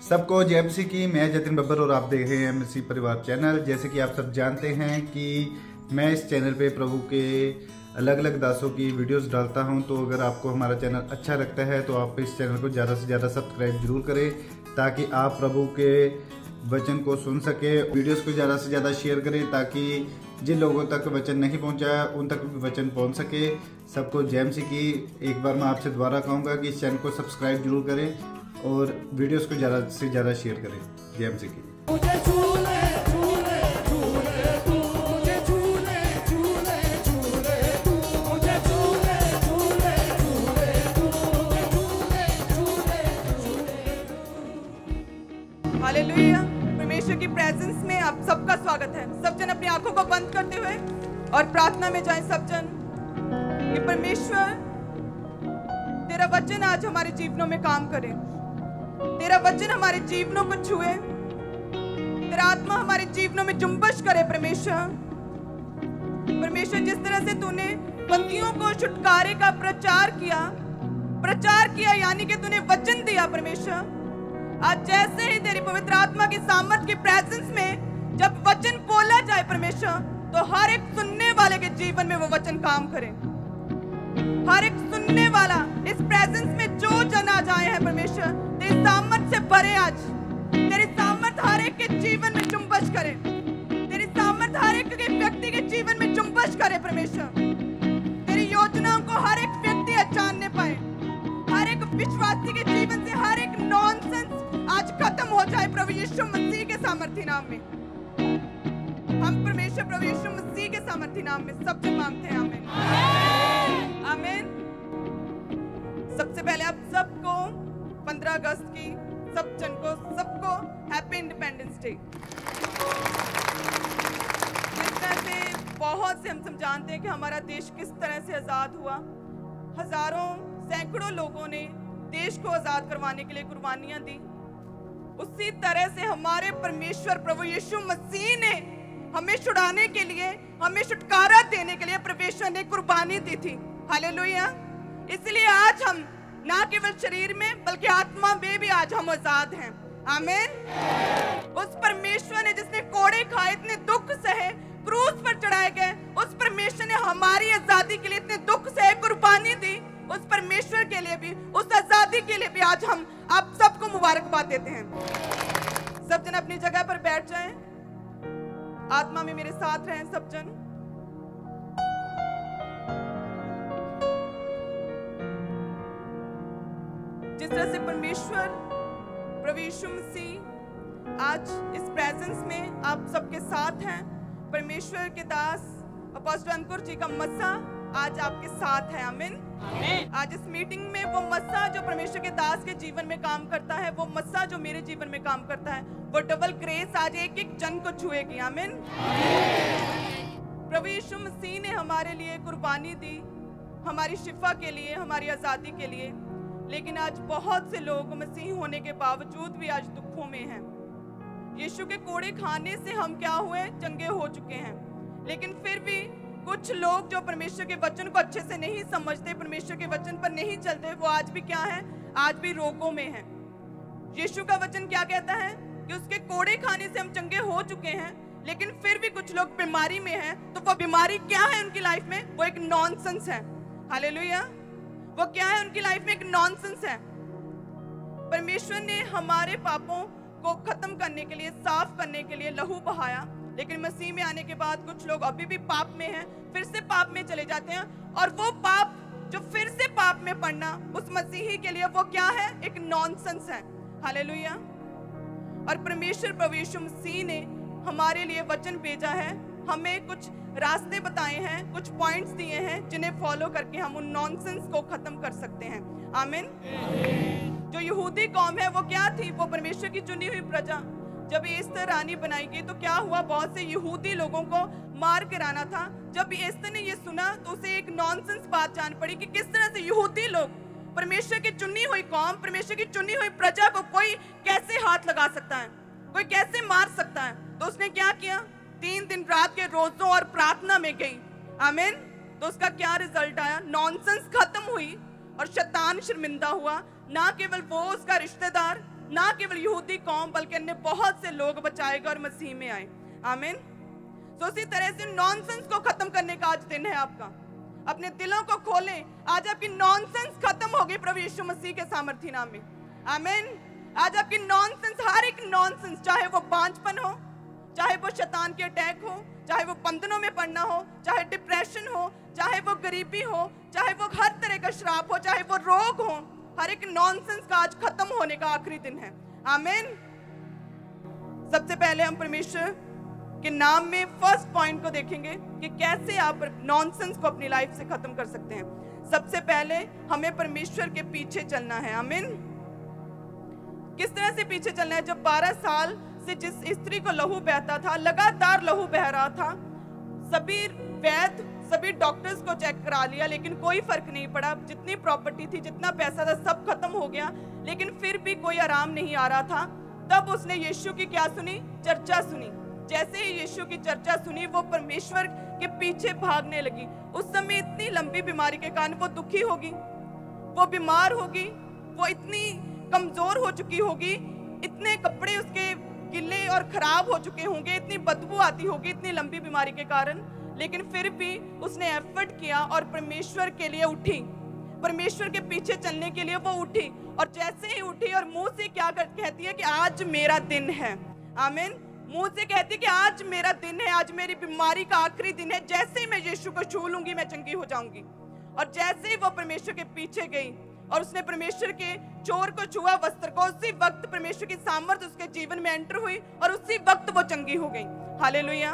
सबको जय मसीह की। मैं जतिन बब्बर और आप देख रहे हैं मसीह परिवार चैनल। जैसे कि आप सब जानते हैं कि मैं इस चैनल पे प्रभु के अलग अलग दासों की वीडियोस डालता हूं, तो अगर आपको हमारा चैनल अच्छा लगता है तो आप इस चैनल को ज़्यादा से ज़्यादा सब्सक्राइब जरूर करें, ताकि आप प्रभु के वचन को सुन सके। वीडियोस को ज़्यादा से ज़्यादा शेयर करें, ताकि जिन लोगों तक वचन नहीं पहुंचा उन तक भी वचन पहुंच सके। सबको जय मसीह की। एक बार मैं आपसे दोबारा कहूँगा कि इस चैनल को सब्सक्राइब जरूर करें और वीडियोस को ज़्यादा से ज़्यादा शेयर करें। जय मसीह की। हालेलुया। परमेश्वर की प्रेजेंस में आप सबका स्वागत है। सब जन अपनी आंखों को बंद करते हुए और प्रार्थना में जाएं। सब जन, कि परमेश्वर तेरा वचन आज हमारे जीवनों में काम करे, तेरा वचन हमारे जीवनों को छुए, तेरा आत्मा हमारे जीवनों में जुम्बश करे। परमेश्वर जिस तरह से तूने बंदियों को छुटकारे का प्रचार किया यानी कि तूने वचन दिया परमेश्वर, आज जैसे ही तेरी पवित्र आत्मा की सामर्थ की प्रेजेंस में जब वचन बोला जाए परमेश्वर, तो हर एक सुनने वाले के जीवन में वो वचन काम करे। हर एक सुनने वाला इस प्रेजेंस में जो जन आ जाए हैं परमेश्वर, तेरी सामर्थ से भरे। आज तेरी सामर्थ हर एक के जीवन में जुम्बश करे, तेरी सामर्थ हर एक के व्यक्ति के जीवन में जुम्बश करे परमेश्वर। तेरी योजनाओं को हर एक व्यक्ति जानने पाए, हर एक विश्वासी के जीवन से हर एक नॉनसेंस आज खत्म हो जाए प्रभु यीशु मसीह के सामर्थी नाम में। हम परमेश्वर प्रभु यीशु मसीह के सामर्थी नाम में सब कुछ मांगते हैं। आमीन आमीन। सबसे पहले आप सबको 15 अगस्त की सब जन को सबको हैप्पी इंडिपेंडेंस डे। जिस तरह से बहुत से हम सब जानते हैं कि हमारा देश किस तरह से आजाद हुआ, हजारों सैकड़ों लोगों ने देश को आजाद करवाने के लिए कुर्बानियां दी, उसी तरह से हमारे परमेश्वर प्रभु यीशु मसीह ने हमें छुड़ाने के लिए, हमें छुटकारा देने के लिए परमेश्वर ने कुर्बानी दी थी। हालेलुया। इसलिए आज हम ना केवल शरीर में बल्कि आत्मा में भी आज हम आजाद हैं। आमीन। उस परमेश्वर ने जिसने कोड़े खाए, इतने दुख सहे, क्रूस पर चढ़ाए गए, उस परमेश्वर ने हमारी आजादी के लिए इतने दुख सहे, कुर्बानी दी, उस परमेश्वर के लिए भी, उस आजादी के लिए भी आज हम आप सबको मुबारकबाद देते हैं। सब जन अपनी जगह पर बैठ जाएं, आत्मा में मेरे साथ रहें। सब जन जिस तरह से परमेश्वर प्रभु यीशु मसीह आज इस प्रेजेंस में आप सबके साथ हैं, परमेश्वर के दास अपोस्टल अंकुर जी का मस्सा आज आपके साथ है। आमीन। आज इस मीटिंग में वो मस्सा जो परमेश्वर के दास के जीवन में काम करता है, वो मस्सा जो मेरे जीवन में काम करता है, वो डबल ग्रेस आज एक एक जन को छुएगी। आमीन। प्रभु यीशु मसीह ने हमारे लिए कुर्बानी दी, हमारी शिफा के लिए, हमारी आजादी के लिए। लेकिन आज बहुत से लोग मसीह होने के बावजूद भी आज दुखों में हैं। यीशु के कोड़े खाने से हम क्या हुए, चंगे हो चुके हैं, लेकिन फिर भी कुछ लोग जो परमेश्वर के वचन को अच्छे से नहीं समझते, परमेश्वर के वचन पर नहीं चलते, वो आज भी क्या है, आज भी रोगों में हैं। यीशु का वचन क्या कहता है कि उसके कोड़े खाने से हम चंगे हो चुके हैं, लेकिन फिर भी कुछ लोग बीमारी में हैं। तो वो बीमारी क्या है उनकी लाइफ में? वो एक नॉनसेंस है। हालेलुया। वो क्या है उनकी लाइफ में? एक नॉनसेंस है। परमेश्वर ने हमारे पापों को खत्म करने के लिए, साफ करने के लिए लहू बहाया, लेकिन मसीह में आने के बाद कुछ लोग अभी भी पाप में हैं, फिर से पाप में चले जाते हैं। और वो पाप जो फिर से पाप में पड़ना उस मसीही के लिए वो क्या है? एक नॉनसेंस है। हालेलुया। और परमेश्वर प्रभु यीशु मसीह ने हमारे लिए वचन भेजा है, हमें कुछ रास्ते बताए हैं, कुछ पॉइंट्स दिए हैं जिन्हें फॉलो करके हम उन नॉनसेंस को खत्म कर सकते हैं। आमीन। जो यहूदी कौम है वो क्या थी? वो परमेश्वर की चुनी हुई प्रजा। जब एस्तर रानी बनाई गई तो क्या हुआ? बहुत से यहूदी लोगों को मार गिराना था। जब एस्तर ने ये सुना तो उसे एक नॉनसेंस बात जान पड़ी कि किस तरह से यहूदी लोग, परमेश्वर की चुनी हुई कौम, परमेश्वर की चुनी हुई प्रजा को कोई कैसे हाथ लगा सकता है, कोई कैसे मार सकता है। तो उसने क्या किया? 3 दिन रात के रोजों और प्रार्थना में गई। आमीन। तो उसका क्या रिजल्ट आया? नॉनसेंस खत्म हुई और शैतान शर्मिंदा हुआ। ना केवल वो, उसका रिश्तेदार, ना केवल यहूदी कौम बल्कि अन्य बहुत से लोग बचाएगा और मसीह में आए। आमीन। तो इसी तरह से नॉनसेंस को खत्म करने का आज दिन है आपका। अपने दिलों को खोलें, आज आपकी नॉनसेंस खत्म होगी प्रभु यीशु मसीह के सामर्थ्य नाम में। आमीन। आज आपकी नॉनसेंस, हर एक नॉनसेंस, चाहे वो बांझपन हो, चाहे वो शैतान के अटैक हो, चाहे वो बंधनों में पड़ना हो, चाहे डिप्रेशन हो, चाहे वो गरीबी हो, चाहे वो हर तरह का श्राप हो, चाहे वो रोग हो, हर एक नॉनसेंस का आज खत्म होने का आखिरी दिन है। आमीन। सबसे पहले हम परमेश्वर के नाम में फर्स्ट पॉइंट को देखेंगे कि कैसे आप नॉनसेंस को अपनी लाइफ से खत्म कर सकते हैं। सबसे पहले हमें परमेश्वर के पीछे चलना है। आमीन। किस तरह से पीछे चलना है? जब 12 साल से जिस स्त्री को लहू बहता था, लगातार लहू बह रहा था, सभी वैद्य, सभी डॉक्टर्स को चेक करा लिया, लेकिन कोई फर्क नहीं पड़ा। जितनी प्रॉपर्टी थी, जितना पैसा था, सब खत्म हो गया, लेकिन फिर भी कोई आराम नहीं आ रहा था। तब उसने यीशु की क्या सुनी? चर्चा सुनी। जैसे ही यीशु की चर्चा सुनी, वो परमेश्वर के पीछे भागने लगी। उस समय इतनी लंबी बीमारी के कारण वो दुखी होगी, वो बीमार होगी, वो इतनी कमजोर हो चुकी होगी, इतने कपड़े उसके गिले और खराब हो चुके होंगे, इतनी बदबू आती होगी इतनी लंबी बीमारी के कारण, लेकिन फिर भी उसने एफर्ट किया और परमेश्वर के लिए उठी, परमेश्वर के पीछे चलने के लिए वो उठी। और जैसे ही उठी और मुंह से क्या कहती है कि आज मेरा दिन है। आमीन। मुंह से कहती है कि आज मेरा दिन है, आज मेरी बीमारी का आखिरी दिन है, जैसे ही मैं यीशु को छू लूंगी मैं चंगी हो जाऊंगी। और जैसे ही वो परमेश्वर के पीछे गई और उसने परमेश्वर के चोर को छुआ, वस्त्र को, उसी वक्त परमेश्वर की सामर्थ्य उसके जीवन में एंटर हुई और उसी वक्त वो चंगी हो गई। हालेलुया।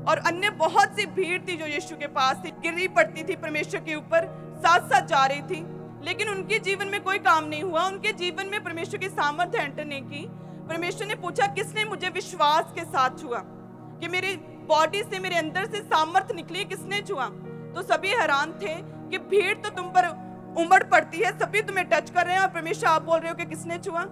और अन्य बहुत सी भीड़ थी जो यीशु के पास थी, गिरी पड़ती थी परमेश्वर के ऊपर, साथ साथ जा रही थी, लेकिन उनके जीवन में कोई काम नहीं हुआ, उनके जीवन में परमेश्वर की सामर्थ्य एंटर नहीं की। परमेश्वर ने पूछा, किसने मुझे विश्वास के साथ छुआ? कि मेरी बॉडी से, मेरे अंदर से सामर्थ्य निकली, किसने छुआ? तो सभी हैरान थे कि भीड़ तो तुम पर उमड़ पड़ती है, सभी तुम्हें टच कर रहे हैं और परमेश्वर आप बोल रहे हो कि किसने छुआ?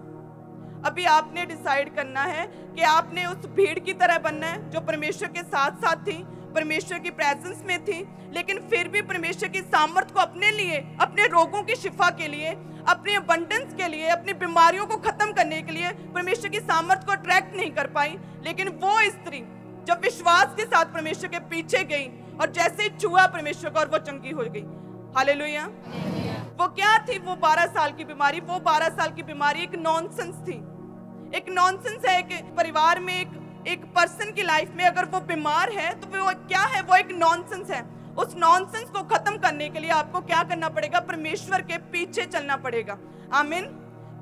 अभी आपने डिसाइड करना है कि आपने उस भीड़ की तरह बनना है जो परमेश्वर के साथ साथ थी, परमेश्वर की प्रेजेंस में थी, लेकिन फिर भी परमेश्वर की सामर्थ को अपने लिए, अपने रोगों की शिफा के लिए, अपने अबंडेंस के लिए, अपनी बीमारियों को खत्म करने के लिए परमेश्वर की सामर्थ को अट्रैक्ट नहीं कर पाई। लेकिन वो स्त्री जब विश्वास के साथ परमेश्वर के पीछे गई और जैसे ही छुआ परमेश्वर को और वो चंगी हो गई। हालेलुया। वो क्या थी? वो 12 साल की बीमारी। वो 12 साल की बीमारी एक नॉनसेंस थी, एक नॉनसेंस है। एक परिवार में एक पर्सन की लाइफ में अगर वो बीमार है तो वो क्या है? वो एक नॉनसेंस है। उस नॉनसेंस को खत्म करने के लिए आपको क्या करना पड़ेगा? परमेश्वर के पीछे चलना पड़ेगा। आमीन।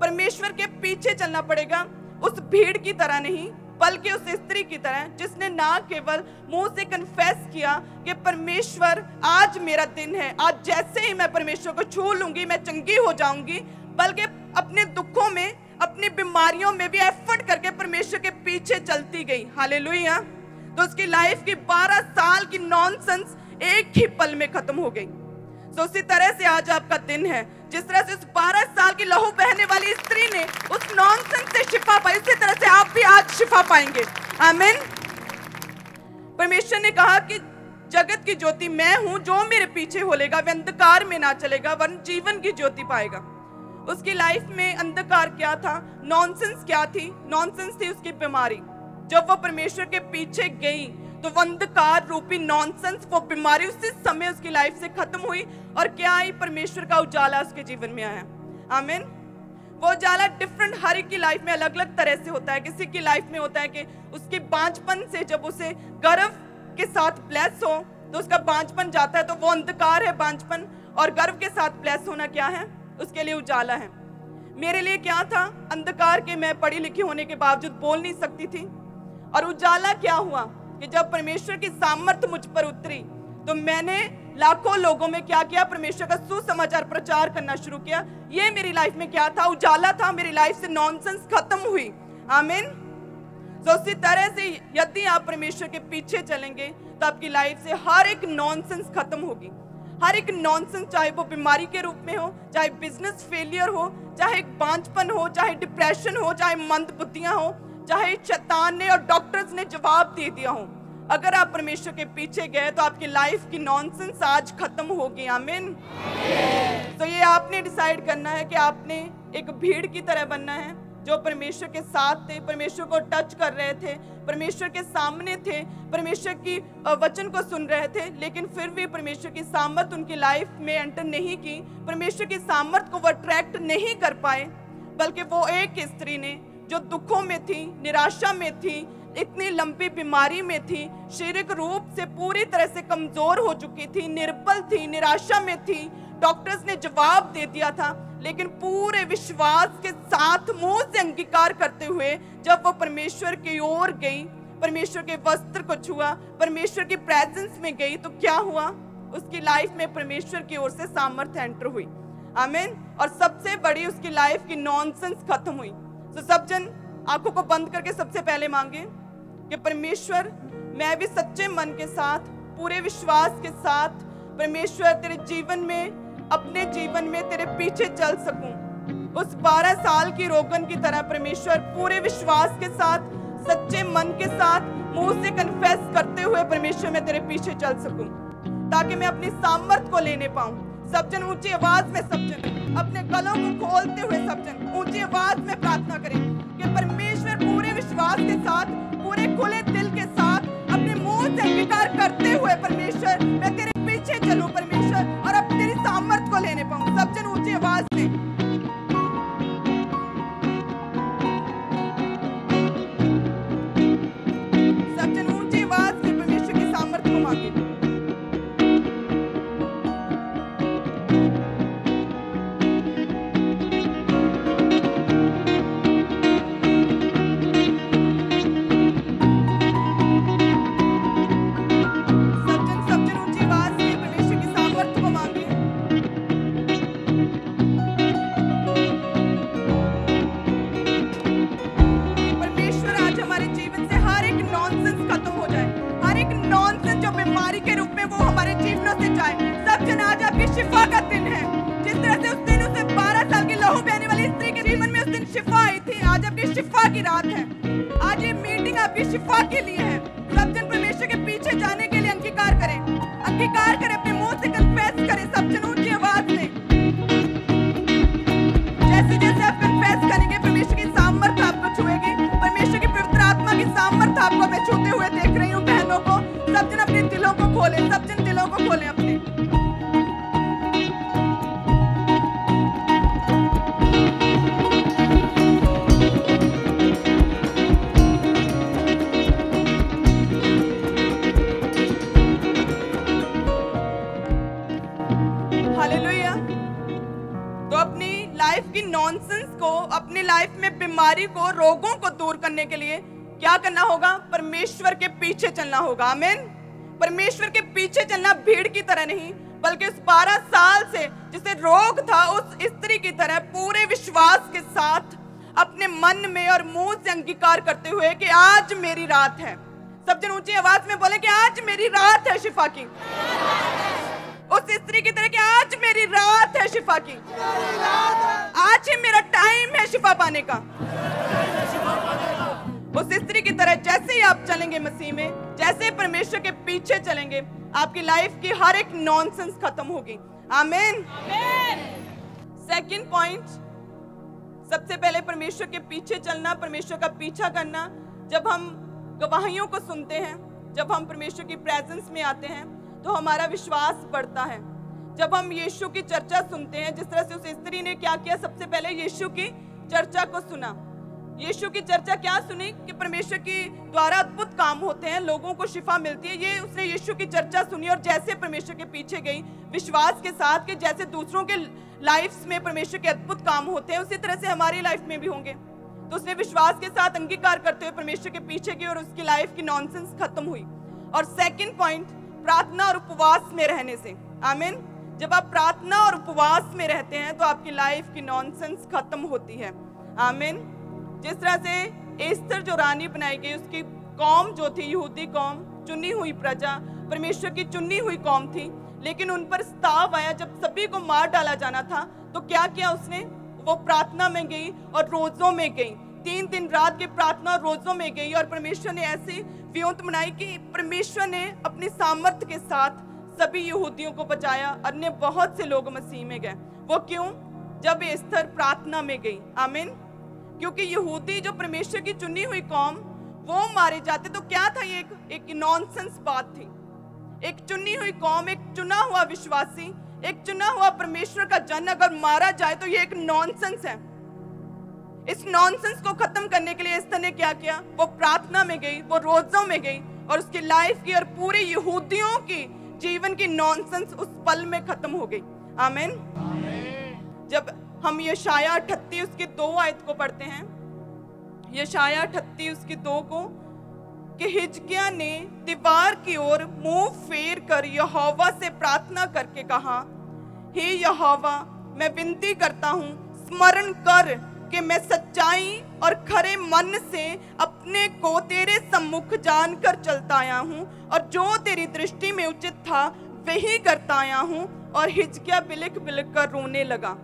परमेश्वर के पीछे चलना पड़ेगा, उस भीड़ की तरह नहीं, बल्कि उस स्त्री की तरह जिसने ना केवल मुंह से कन्फेस किया कि परमेश्वर आज मेरा दिन है, आज जैसे ही मैं परमेश्वर को छू लूंगी मैं चंगी हो जाऊंगी, बल्कि अपने दुखों में, अपनी बीमारियों में भी एफर्ट करके परमेश्वर के पीछे चलती गई। हालेलुया। तो उसकी लाइफ की 12 साल की नॉनसेंस एक ही पल में खत्म हो गई। तो उसी तरह से आज आपका दिन है, जिस तरह से उस 12 साल की लहू बहने वाली स्त्री ने उस नॉनसेंस से शिफा पाई, उसी तरह से आप भी आज शिफा पाएंगे। आमीन। परमेश्वर ने कहा कि जगत की ज्योति मैं हूं, जो मेरे पीछे होलेगा वह अंधकार में ना चलेगा वरन जीवन की ज्योति पाएगा। उसकी लाइफ में अंधकार क्या था? नॉनसेंस क्या थी? नॉनसेंस थी उसकी बीमारी। जब वो परमेश्वर के पीछे गई तो वो अंधकार रूपी नॉनसेंस, वो बीमारी उसी समय उसकी लाइफ से खत्म हुई और क्या आई? परमेश्वर का उजाला उसके जीवन में आया। आमीन। वो उजाला डिफरेंट, हर एक की लाइफ में अलग अलग तरह से होता है। किसी की लाइफ में होता है कि उसके बांझपन से जब उसे गर्व के साथ ब्लेस हो तो उसका बांझपन जाता है, तो वो अंधकार है बांझपन, और गर्व के साथ ब्लेस होना क्या है? उसके लिए उजाला है। मेरे लिए क्या था? अंधकार के, मैं पढ़ी लिखी होने के बावजूद बोल नहीं सकती थी, और उजाला क्या हुआ कि जब परमेश्वर की सामर्थ्य मुझ पर उतरी तो मैंने लाखों लोगों में क्या किया? परमेश्वर का सुसमाचार प्रचार करना शुरू किया। ये मेरी लाइफ में क्या था? उजाला था। मेरी लाइफ से नॉनसेंस खत्म हुई। आमीन। तो उसी तरह से यदि आप परमेश्वर के पीछे चलेंगे तो आपकी लाइफ से हर एक नॉनसेंस खत्म होगी। हर एक नॉनसेंस, चाहे वो बीमारी के रूप में हो, चाहे बिजनेस फेलियर हो, चाहे बांझपन हो, चाहे डिप्रेशन हो, चाहे मंदबुद्धियां हो, चाहे शैतान ने और डॉक्टर्स ने जवाब दे दिया हो, अगर आप परमेश्वर के पीछे गए तो आपकी लाइफ की नॉनसेंस आज खत्म होगी। आमीन। तो ये आपने डिसाइड करना है कि आपने एक भीड़ की तरह बनना है जो परमेश्वर के साथ थे, परमेश्वर को टच कर रहे थे, परमेश्वर के सामने थे, परमेश्वर की वचन को सुन रहे थे, लेकिन फिर भी परमेश्वर की सामर्थ उनकी लाइफ में एंटर नहीं की, परमेश्वर की सामर्थ को वो अट्रैक्ट नहीं कर पाए। बल्कि वो एक स्त्री ने जो दुखों में थी, निराशा में थी, इतनी लंबी बीमारी में थी, शारीरिक रूप से पूरी तरह से कमजोर हो चुकी थी, निर्बल थी, निराशा में थी, डॉक्टर्स ने जवाब दे दिया था, लेकिन पूरे विश्वास के साथ मुंह से अंगीकार करते हुए जब वो परमेश्वर की ओर गई, परमेश्वर के वस्त्र को छुआ, परमेश्वर की प्रेजेंस में गई, तो क्या हुआ? उसकी लाइफ में परमेश्वर की ओर से सामर्थ्य एंटर हुई। आमीन। और सबसे बड़ी उसकी लाइफ की नॉनसेंस खत्म हुई। तो सब जन आंखों को बंद करके सबसे पहले मांगे कि परमेश्वर, मैं भी सच्चे मन के साथ, पूरे विश्वास के साथ परमेश्वर तेरे जीवन में, अपने जीवन में तेरे पीछे चल सकूं। उस 12 साल की रोगन की तरह परमेश्वर पूरे विश्वास के साथ, सच्चे मन के साथ, मुंह से कन्फेस करते हुए परमेश्वर मैं तेरे पीछे चल सकूं, ताकि मैं अपनी सामर्थ को लेने पाऊं। सब जन ऊंची आवाज में, सब जन अपने गलों को खोलते हुए सब जन ऊंची आवाज में प्रार्थना करें कि परमेश्वर पूरे विश्वास के साथ, पूरे खुले दिल के साथ, अपने मुंह से अंगीकार करते हुए परमेश्वर मैं तेरे पीछे चलूं परमेश्वर, और अब तेरी सामर्थ को लेने पाऊं। सब जन ऊंची आवाज में, सब जन ऊंची आवाज में परमेश्वर की सामर्थ को मांगे। शिफा का दिन है। जिस तरह से उस दिन उसे 12 साल की लहू बहने वाली स्त्री के जीवन में उस दिन शिफा आई थी, आज आपकी शिफा की रात है। आज ये मीटिंग आपकी शिफा के लिए है। सब जन परमेश्वर के पीछे जाने के लिए अंगीकार करें, अंगीकार करें, अपने मुंह से कन्फेस करें। सब जन ऊंची आवाज में, जैसे जैसे आप कन्फेस करेंगे परमेश्वर की सामर्थ आपको छुएगी, परमेश्वर की पवित्र आत्मा की सामर्थ आपको मैं छूते हुए देख रही हूँ। बहनों को, सब जन अपने दिलों को खोलें, सब जन दिलों को खोलें अपने। हालेलुया। तो अपनी लाइफ की नॉनसेंस को, अपनी लाइफ में बीमारी को, रोगों को दूर करने के लिए क्या करना होगा? परमेश्वर के पीछे चलना होगा। आमीन। परमेश्वर के पीछे चलना, भीड़ की तरह नहीं, बल्कि उस 12 साल से जिसे रोग था उस स्त्री की तरह पूरे विश्वास के साथ अपने मन में और मुंह से अंगीकार करते हुए कि आज मेरी रात है। सब जन ऊंची आवाज में बोले कि आज मेरी रात है शिफा की। उस स्त्री की तरह कि आज मेरी रात है शिफा की, आज ही मेरा टाइम है शिफा पाने का। उस स्त्री की तरह जैसे ही आप चलेंगे मसीह में, जैसे परमेश्वर के पीछे चलेंगे, आपकी लाइफ की हर एक नॉनसेंस खत्म होगी। आमीन। सेकंड पॉइंट, सबसे पहले परमेश्वर के पीछे चलना, परमेश्वर का पीछा करना। जब हम गवाहियों को सुनते हैं, जब हम परमेश्वर की प्रेजेंस में आते हैं, तो हमारा विश्वास बढ़ता है। जब हम यीशु की चर्चा सुनते हैं, जिस तरह से उस स्त्री ने क्या किया, सबसे पहले यीशु की चर्चा को सुना। यीशु की चर्चा क्या सुनी? कि परमेश्वर के द्वारा अद्भुत काम होते हैं, लोगों को शिफा मिलती है। ये उसने यीशु की चर्चा सुनी और जैसे परमेश्वर के पीछे गई विश्वास के साथ कि जैसे दूसरों के लाइफ्स में परमेश्वर के अद्भुत काम होते हैं, उसी तरह से हमारी लाइफ में भी होंगे। तो उसने विश्वास के साथ अंगीकार करते हुए परमेश्वर के पीछे गई और उसकी लाइफ की नॉनसेंस खत्म हुई। और सेकंड पॉइंट, प्रार्थना और उपवास में रहने से। आमीन। जब आप प्रार्थना और उपवास में रहते हैं तो आपकी लाइफ की नॉनसेंस खत्म होती है। आमीन। जिस तरह से एस्तर जो रानी बनाई गई, उसकी कौम जो थी, यहूदी कौम, चुनी हुई प्रजा, परमेश्वर की चुनी हुई कौम थी, लेकिन उन पर स्ताव आया जब सभी को मार डाला जाना था। तो क्या किया उसने? वो प्रार्थना में गई और रोजों में गई, 3 दिन रात की प्रार्थना और रोजों में गई। और परमेश्वर ने ऐसी व्योंत बनाई कि परमेश्वर ने अपनी सामर्थ्य के साथ सभी यहूदियों को बचाया। अन्य बहुत से लोग मसीह में गए। वो क्यों? जब एस्तर प्रार्थना में गई। आमीन। क्योंकि यहूदी जो परमेश्वर की चुनी हुई कौम, वो मारे जाते। तो क्या था, ये एक नॉनसेंस बात थी। एक चुनी हुई कौम, एक चुना हुआ विश्वासी, एक चुना हुआ परमेश्वर का जन अगर मारा जाए तो ये एक नॉनसेंस है। इस नॉनसेंस को खत्म करने के लिए एस्थर ने क्या किया, वो प्रार्थना में गई, वो रोजों में गई और उसकी लाइफ की और पूरे यहूदियों की जीवन की नॉनसेंस उस पल में खत्म हो गई। आमीन। जब हम यशाया 38 उसके 2 आयत को पढ़ते हैं, यशाया 38 उसके 2 को, कि हिजकिय्याह ने दीवार की ओर मुंह फेर कर यहोवा से प्रार्थना करके कहा, हे यहोवा, मैं विनती करता हूँ, स्मरण कर कि मैं सच्चाई और खरे मन से अपने को तेरे सम्मुख जानकर चलता आया हूँ और जो तेरी दृष्टि में उचित था वही करता आया हूँ। और हिजकिय्याह बिलख बिलख कर रोने लगा।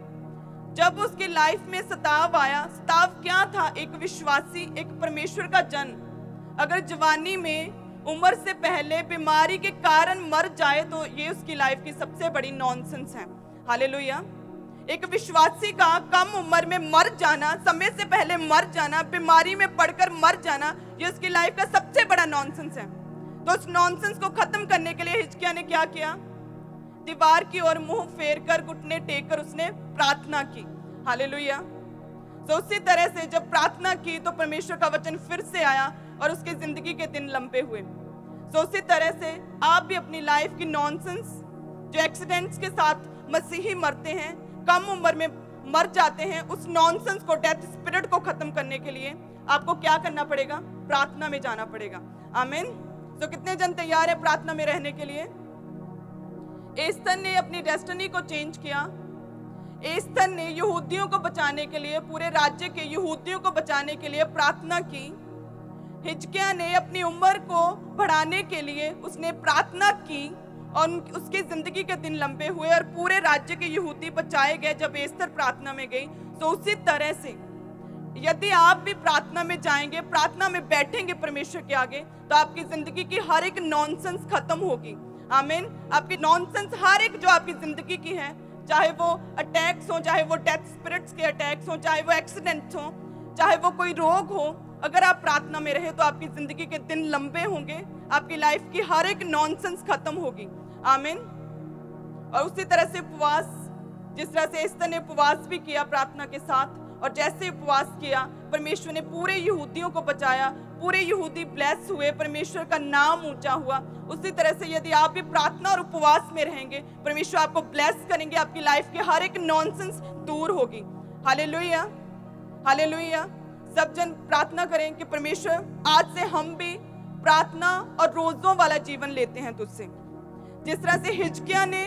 जब उसकी लाइफ में सताव आया, सताव क्या था, एक विश्वासी, एक परमेश्वर का जन अगर जवानी में उम्र से पहले बीमारी के कारण मर जाए तो ये उसकी लाइफ की सबसे बड़ी नॉनसेंस है। हालेलुया। एक विश्वासी का कम उम्र में मर जाना, समय से पहले मर जाना, बीमारी में पड़कर मर जाना, ये उसकी लाइफ का सबसे बड़ा नॉनसेंस है। तो उस नॉनसेंस को खत्म करने के लिए हिजकिय्याह ने क्या किया, दीवार की ओर मुंह फेर कर घुटने टेक कर उसने प्रार्थना की। हालेलुया। तो उसी तरह से जब प्रार्थना की तो परमेश्वर का वचन फिर से आया और उसकी जिंदगी के दिन लंबे हुए। तो उसी तरह से आप भी अपनी लाइफ की नॉनसेंस, जो एक्सीडेंट्स के साथ मसीही मरते हैं, कम उम्र में मर जाते हैं, उस नॉनसेंस को, डेथ स्पिरिट को खत्म करने के लिए आपको क्या करना पड़ेगा, प्रार्थना में जाना पड़ेगा। आमीन। तो कितने जन तैयार है प्रार्थना में रहने के लिए? एस्थर ने अपनी डेस्टिनी को चेंज किया। एस्थर ने यहूदियों को बचाने के लिए, पूरे राज्य के यहूदियों को बचाने के लिए प्रार्थना की। हिजकिय्याह ने अपनी उम्र को बढ़ाने के लिए उसने प्रार्थना की और उसकी जिंदगी के दिन लंबे हुए और पूरे राज्य के यहूदी बचाए गए जब एस्थर प्रार्थना में गई। तो उसी तरह से यदि आप भी प्रार्थना में जाएंगे, प्रार्थना में बैठेंगे परमेश्वर के आगे, तो आपकी जिंदगी की हर एक नॉनसेंस खत्म होगी। आमीन। आपकी नॉनसेंस हर एक जो आपकी जिंदगी की है, चाहे वो अटैक्स हो, चाहे वो डेथ स्पिरिट्स के अटैक्स हो, चाहे वो एक्सीडेंट्स हो, चाहे वो कोई रोग हो, अगर आप प्रार्थना में रहे तो आपकी जिंदगी के दिन लंबे होंगे, आपकी लाइफ की हर एक नॉनसेंस खत्म होगी। आमीन। और उसी तरह से उपवास, जिस तरह से एस्थर ने उपवास भी किया प्रार्थना के साथ, और जैसे उपवास किया परमेश्वर ने पूरे यहूदियों को बचाया, पूरे यहूदी ब्लेस हुए, परमेश्वर का नाम ऊंचा हुआ। उसी तरह से यदि आप भी प्रार्थना और उपवास में रहेंगे, परमेश्वर आपको ब्लेस करेंगे, आपकी लाइफ की हर एक नॉनसेंस दूर होगी। Hallelujah, hallelujah. सब जन प्रार्थना करें कि परमेश्वर आज से हम भी प्रार्थना और रोजों वाला जीवन लेते हैं तुझसे। जिस तरह से हिजकिय्याह ने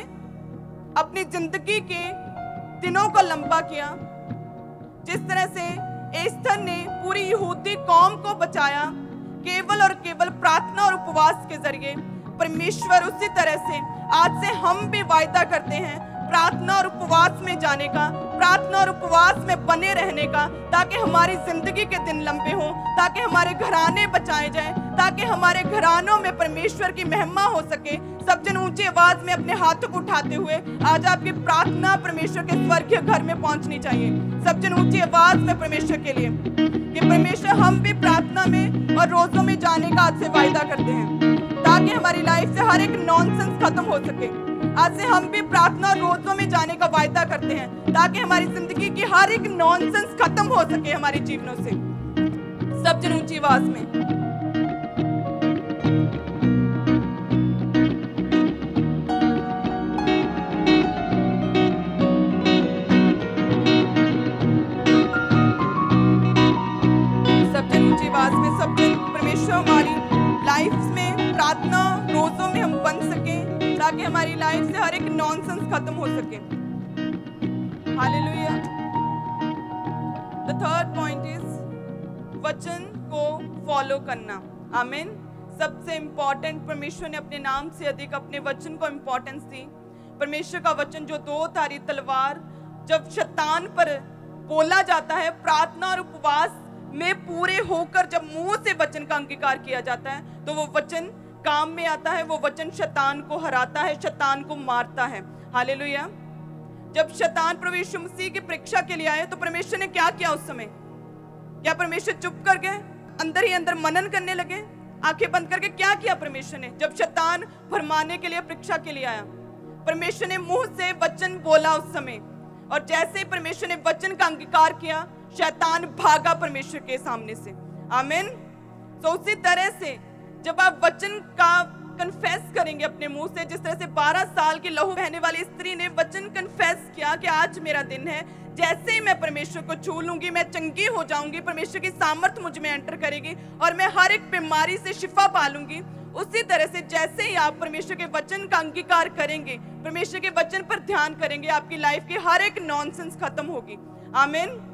अपनी जिंदगी के दिनों को लंबा किया, जिस तरह से एस्थर ने पूरी यहूदी कौम को बचाया केवल और केवल प्रार्थना और उपवास के जरिए, परमेश्वर उसी तरह से आज से हम भी वायदा करते हैं प्रार्थना और उपवास में जाने का, प्रार्थना और उपवास में बने रहने का, ताकि हमारी जिंदगी के दिन लंबे हों, ताकि हमारे घराने बचाए जाएं, ताकि हमारे घरानों में परमेश्वर की महिमा हो सके। सब जन ऊंची आवाज में अपने हाथों को उठाते हुए आज आपकी प्रार्थना परमेश्वर के स्वर्गीय घर में पहुंचनी चाहिए। सब जन ऊंची आवाज में परमेश्वर के लिए कि परमेश्वर हम भी प्रार्थना में और रोजों में जाने का आज से वायदा करते हैं, ताकि हमारी लाइफ से हर एक नॉनसेंस खत्म हो सके। आज से हम भी प्रार्थना और रोजों में जाने का वायदा करते हैं, ताकि हमारी जिंदगी की हर एक नॉनसेंस खत्म हो सके हमारे जीवनों से। सब जन ऊंची आवाज में सब जन परमेश्वर हमारी लाइफ में प्रार्थना रोजों में हम बन सके, ताकि हमारी लाइफ से हर एक नॉनसेंस खत्म हो सके। Hallelujah. The third point is वचन को फॉलो करना। आमीन। सबसे इंपॉर्टेंट, परमेश्वर ने अपने नाम से अधिक अपने वचन को इंपॉर्टेंस दी। परमेश्वर का वचन जो 2 धारी तलवार जब शैतान पर बोला जाता है, प्रार्थना और उपवास में पूरे होकर जब मुंह से वचन का अंगीकार किया जाता है, तो वो वचन काम में आता है, वो वचन शैतान को हराता है, शैतान को मारता है। हालेलुया। जब शैतान प्रभु यीशु मसीह की परीक्षा के लिए आए तो परमेश्वर ने क्या किया उस समय? क्या परमेश्वर चुप कर गए, अंदर ही अंदर मनन करने लगे? आंखें बंद करके क्या किया परमेश्वर ने? जब शैतान भरमाने के लिए, परीक्षा के लिए आया, परमेश्वर ने मुंह से वचन बोला उस समय, और जैसे ही परमेश्वर ने वचन का अंगीकार किया, शैतान भागा परमेश्वर के सामने से। आमीन। तो उसी तरह से जब आप वचन का कन्फेस करेंगे अपने मुंह से, जिस तरह से 12 साल की लहू बहने वाली स्त्री ने वचन कन्फेस किया कि आज मेरा दिन है, जैसे ही मैं परमेश्वर को छू लूंगी मैं चंगी हो जाऊंगी, परमेश्वर की सामर्थ मुझ में एंटर करेगी और मैं हर एक बीमारी से शिफा पालूंगी। उसी तरह से जैसे ही आप परमेश्वर के वचन का अंगीकार करेंगे, परमेश्वर के वचन पर ध्यान करेंगे, आपकी लाइफ की हर एक नॉनसेंस खत्म होगी। आमीन।